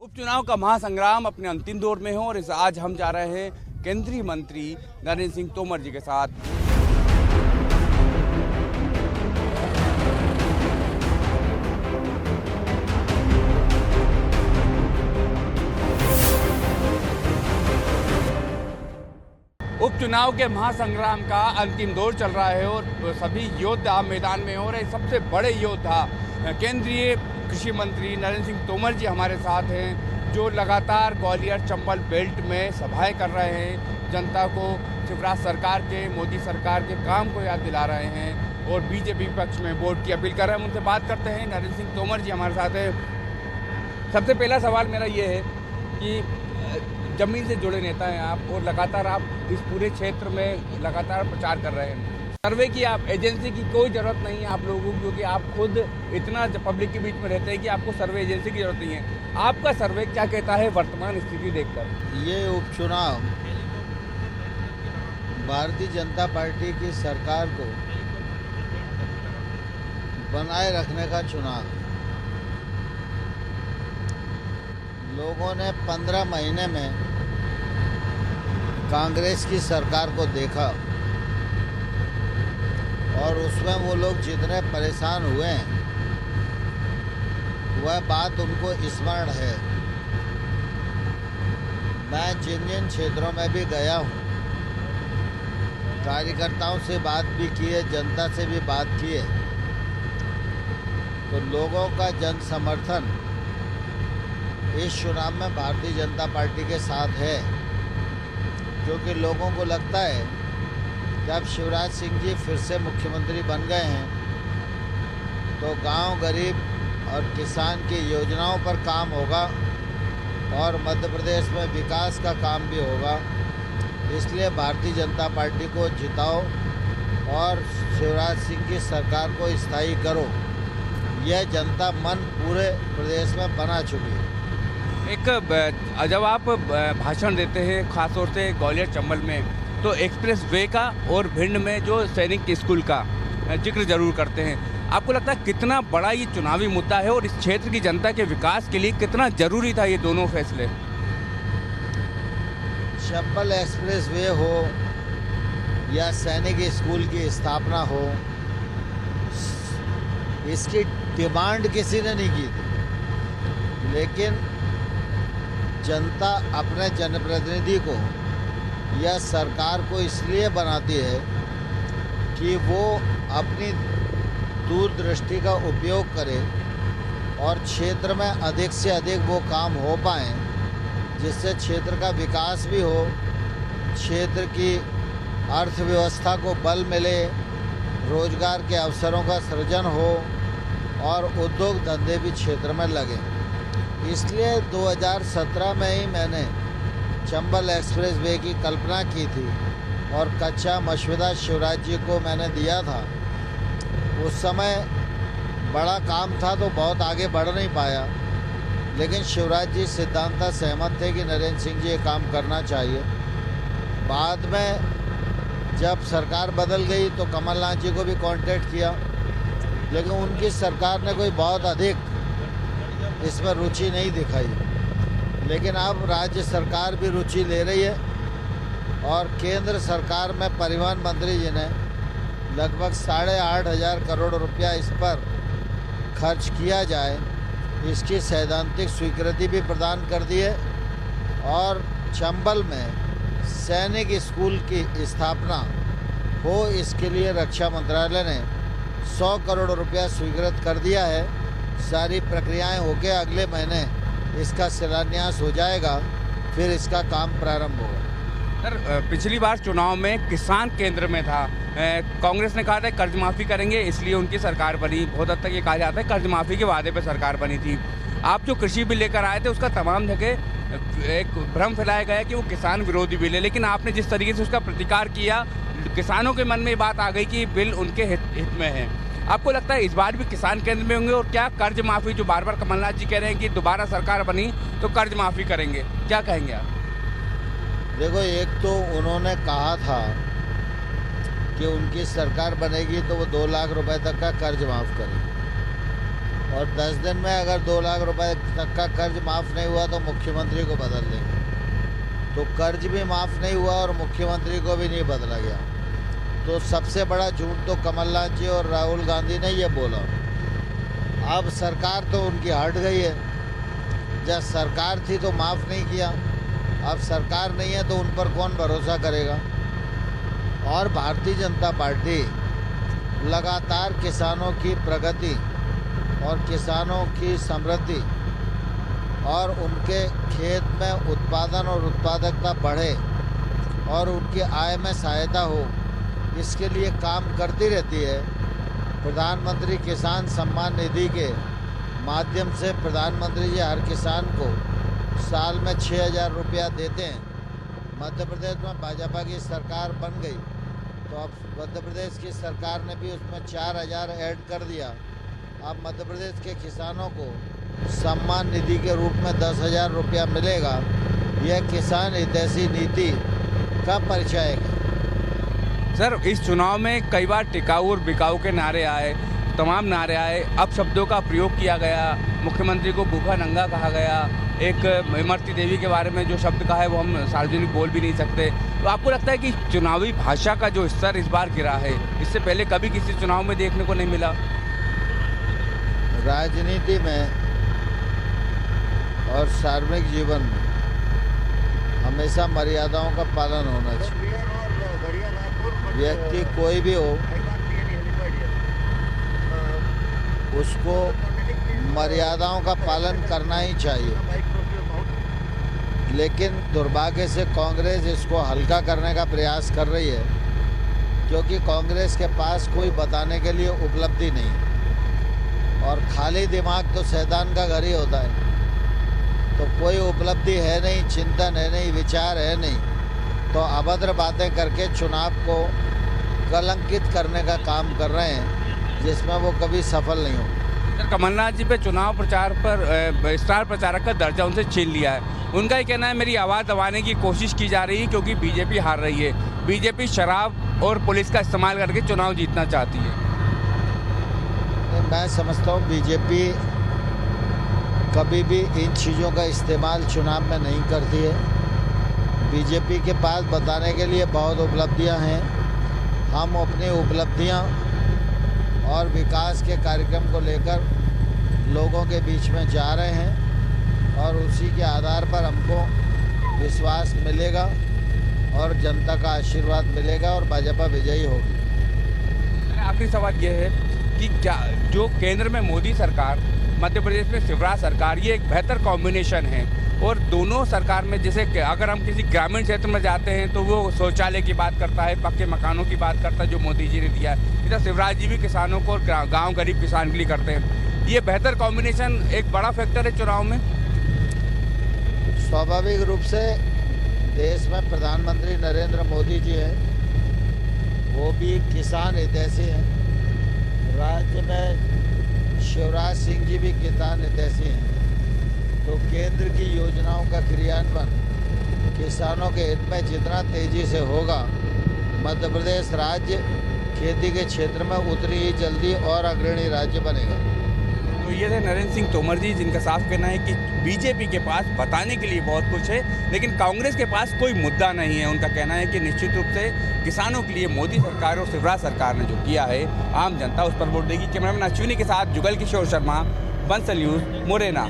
उपचुनाव का महासंग्राम अपने अंतिम दौर में है और आज हम जा रहे हैं केंद्रीय मंत्री नरेंद्र सिंह तोमर जी के साथ। उपचुनाव के महासंग्राम का अंतिम दौर चल रहा है और सभी योद्धा मैदान में हो रहे। सबसे बड़े योद्धा केंद्रीय कृषि मंत्री नरेंद्र सिंह तोमर जी हमारे साथ हैं, जो लगातार ग्वालियर चंबल बेल्ट में सभाएं कर रहे हैं, जनता को शिवराज सरकार के, मोदी सरकार के काम को याद दिला रहे हैं और बीजेपी पक्ष में वोट की अपील कर रहे हैं। उनसे बात करते हैं। नरेंद्र सिंह तोमर जी हमारे साथ हैं। सबसे पहला सवाल मेरा ये है कि जमीन से जुड़े नेता हैं आप और लगातार आप इस पूरे क्षेत्र में लगातार प्रचार कर रहे हैं। सर्वे की आप एजेंसी की कोई ज़रूरत नहीं है आप लोगों को, क्योंकि आप खुद इतना पब्लिक के बीच में रहते हैं कि आपको सर्वे एजेंसी की ज़रूरत नहीं है। आपका सर्वे क्या कहता है वर्तमान स्थिति देखकर? ये उपचुनाव भारतीय जनता पार्टी की सरकार को बनाए रखने का चुनाव। लोगों ने 15 महीने में कांग्रेस की सरकार को देखा और उसमें वो लोग जितने परेशान हुए हैं वह बात उनको स्मरण है। मैं जिन जिन क्षेत्रों में भी गया हूँ, कार्यकर्ताओं से बात भी की है, जनता से भी बात की है, तो लोगों का जन समर्थन इस चुनाव में भारतीय जनता पार्टी के साथ है, क्योंकि लोगों को लगता है कि अब शिवराज सिंह जी फिर से मुख्यमंत्री बन गए हैं तो गांव गरीब और किसान की योजनाओं पर काम होगा और मध्य प्रदेश में विकास का काम भी होगा। इसलिए भारतीय जनता पार्टी को जिताओ और शिवराज सिंह की सरकार को स्थायी करो। यह जनता मन पूरे प्रदेश में बना चुकी है। जब आप भाषण देते हैं खासतौर से ग्वालियर चंबल में, तो एक्सप्रेस वे का और भिंड में जो सैनिक स्कूल का जिक्र जरूर करते हैं। आपको लगता है कितना बड़ा ये चुनावी मुद्दा है और इस क्षेत्र की जनता के विकास के लिए कितना जरूरी था ये दोनों फैसले? चंबल एक्सप्रेस वे हो या सैनिक स्कूल की स्थापना हो, इसकी डिमांड किसी ने नहीं की थी, लेकिन जनता अपने जनप्रतिनिधि को या सरकार को इसलिए बनाती है कि वो अपनी दूरदृष्टि का उपयोग करे और क्षेत्र में अधिक से अधिक वो काम हो पाएँ जिससे क्षेत्र का विकास भी हो, क्षेत्र की अर्थव्यवस्था को बल मिले, रोजगार के अवसरों का सृजन हो और उद्योग धंधे भी क्षेत्र में लगे। इसलिए 2017 में ही मैंने चंबल एक्सप्रेस वे की कल्पना की थी और कच्चा मशविदा शिवराज जी को मैंने दिया था। उस समय बड़ा काम था तो बहुत आगे बढ़ नहीं पाया, लेकिन शिवराज जी सिद्धांत सहमत थे कि नरेंद्र सिंह जी ये काम करना चाहिए। बाद में जब सरकार बदल गई तो कमलनाथ जी को भी कांटेक्ट किया, लेकिन उनकी सरकार ने कोई बहुत अधिक इसमें रुचि नहीं दिखाई। लेकिन अब राज्य सरकार भी रुचि ले रही है और केंद्र सरकार में परिवहन मंत्री जी ने लगभग 8,500 करोड़ रुपया इस पर खर्च किया जाए, इसकी सैद्धांतिक स्वीकृति भी प्रदान कर दी है और चंबल में सैनिक स्कूल की स्थापना हो, इसके लिए रक्षा मंत्रालय ने 100 करोड़ रुपया स्वीकृत कर दिया है। सारी प्रक्रियाएं होके अगले महीने इसका शिलान्यास हो जाएगा, फिर इसका काम प्रारंभ होगा। सर, पिछली बार चुनाव में किसान केंद्र में था। कांग्रेस ने कहा था कर्ज माफ़ी करेंगे, इसलिए उनकी सरकार बनी। बहुत हद तक ये कहा जाता है कर्ज माफ़ी के वादे पे सरकार बनी थी। आप जो कृषि बिल लेकर आए थे उसका तमाम जगह एक भ्रम फैलाया गया कि वो किसान विरोधी बिल है, लेकिन आपने जिस तरीके से उसका प्रतिकार किया, किसानों के मन में ये बात आ गई कि बिल उनके हित में है। आपको लगता है इस बार भी किसान केंद्र में होंगे? और क्या कर्ज माफ़ी जो बार बार कमलनाथ जी कह रहे हैं कि दोबारा सरकार बनी तो कर्ज माफ़ी करेंगे, क्या कहेंगे आप? देखो, एक तो उन्होंने कहा था कि उनकी सरकार बनेगी तो वो 2 लाख रुपए तक का कर्ज माफ़ करेगी। और 10 दिन में अगर 2 लाख रुपए तक का कर्ज माफ़ नहीं हुआ तो मुख्यमंत्री को बदल देंगे। तो कर्ज भी माफ़ नहीं हुआ और मुख्यमंत्री को भी नहीं बदला गया। तो सबसे बड़ा झूठ तो कमलनाथ जी और राहुल गांधी ने ये बोला। अब सरकार तो उनकी हट गई है। जब सरकार थी तो माफ़ नहीं किया, अब सरकार नहीं है तो उन पर कौन भरोसा करेगा। और भारतीय जनता पार्टी लगातार किसानों की प्रगति और किसानों की समृद्धि और उनके खेत में उत्पादन और उत्पादकता बढ़े और उनकी आय में सहायता हो, इसके लिए काम करती रहती है। प्रधानमंत्री किसान सम्मान निधि के माध्यम से प्रधानमंत्री जी हर किसान को साल में 6,000 रुपया देते हैं। मध्य प्रदेश में भाजपा की सरकार बन गई तो अब मध्य प्रदेश की सरकार ने भी उसमें 4,000 ऐड कर दिया। अब मध्य प्रदेश के किसानों को सम्मान निधि के रूप में 10,000 रुपया मिलेगा। यह किसान हितैषी नीति का परिचय है। सर, इस चुनाव में कई बार टिकाऊ और बिकाऊ के नारे आए, तमाम नारे आए, अब शब्दों का प्रयोग किया गया। मुख्यमंत्री को भूखा नंगा कहा गया। एक इमरती देवी के बारे में जो शब्द कहा है वो हम सार्वजनिक बोल भी नहीं सकते। तो आपको लगता है कि चुनावी भाषा का जो स्तर इस बार गिरा है, इससे पहले कभी किसी चुनाव में देखने को नहीं मिला? राजनीति में और सार्वजनिक जीवन में हमेशा मर्यादाओं का पालन होना चाहिए। व्यक्ति कोई भी हो, उसको मर्यादाओं का पालन करना ही चाहिए। लेकिन दुर्भाग्य से कांग्रेस इसको हल्का करने का प्रयास कर रही है, क्योंकि कांग्रेस के पास कोई बताने के लिए उपलब्धि नहीं और खाली दिमाग तो शैतान का घर ही होता है। तो कोई उपलब्धि है नहीं, चिंतन है नहीं, विचार है नहीं, तो अभद्र बातें करके चुनाव को कलंकित करने का काम कर रहे हैं, जिसमें वो कभी सफल नहीं होंगे। कमलनाथ जी पे चुनाव प्रचार पर स्टार प्रचारक का दर्जा उनसे छीन लिया है। उनका ये कहना है मेरी आवाज़ दबाने की कोशिश की जा रही है क्योंकि बीजेपी हार रही है। बीजेपी शराब और पुलिस का इस्तेमाल करके चुनाव जीतना चाहती है। मैं समझता हूँ बीजेपी कभी भी इन चीज़ों का इस्तेमाल चुनाव में नहीं करती है। बीजेपी के पास बताने के लिए बहुत उपलब्धियां हैं। हम अपनी उपलब्धियां और विकास के कार्यक्रम को लेकर लोगों के बीच में जा रहे हैं और उसी के आधार पर हमको विश्वास मिलेगा और जनता का आशीर्वाद मिलेगा और भाजपा विजयी होगी। आखिरी सवाल यह है कि क्या जो केंद्र में मोदी सरकार, मध्य प्रदेश में शिवराज सरकार, ये एक बेहतर कॉम्बिनेशन है और दोनों सरकार में जैसे अगर हम किसी ग्रामीण क्षेत्र में जाते हैं तो वो शौचालय की बात करता है, पक्के मकानों की बात करता है जो मोदी जी ने दिया है। इधर शिवराज जी भी किसानों को और गाँव गरीब किसान के लिए करते हैं। ये बेहतर कॉम्बिनेशन एक बड़ा फैक्टर है चुनाव में। स्वाभाविक रूप से देश में प्रधानमंत्री नरेंद्र मोदी जी हैं, वो भी किसान हितैषी हैं। राज्य में शिवराज सिंह जी भी किसान हितैषी हैं। तो केंद्र की योजनाओं का क्रियान्वयन किसानों के हित में जितना तेजी से होगा, मध्य प्रदेश राज्य खेती के क्षेत्र में उतनी ही जल्दी और अग्रणी राज्य बनेगा। तो ये थे नरेंद्र सिंह तोमर जी, जिनका साफ कहना है कि बीजेपी के पास बताने के लिए बहुत कुछ है लेकिन कांग्रेस के पास कोई मुद्दा नहीं है। उनका कहना है कि निश्चित रूप से किसानों के लिए मोदी सरकार और शिवराज सरकार ने जो किया है, आम जनता उस पर वोट देगी। कैमरामैन अश्विनी के साथ जुगल किशोर शर्मा, बंसल न्यूज़, मुरैना।